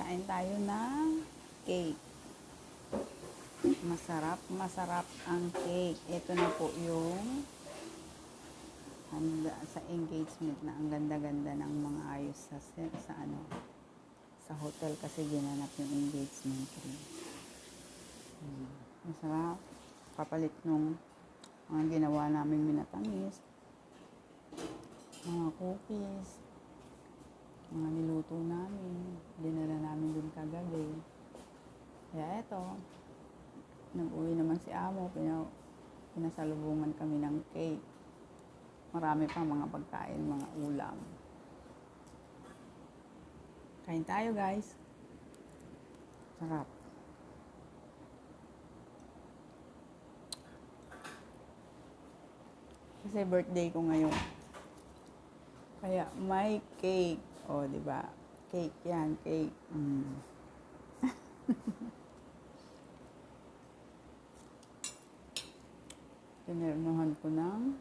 Kain tayo ng cake. Masarap ang cake. Ito na po yung handa sa engagement na ang ganda-ganda ng mga ayos sa hotel kasi ginanap yung engagement rin. Masarap. Kapalit nung mga ginawa namin minatamis, mga cookies, mga niluto namin, dinala namin dun kagabi. Kaya eto, nag-uwi naman si Amo, pinasalubungan kami ng cake. Marami pa mga pagkain, mga ulam. Kain tayo guys. Sarap. Kasi birthday ko ngayon. Kaya may cake. O, di ba? Cake yan, cake. Tinirmahan ko ng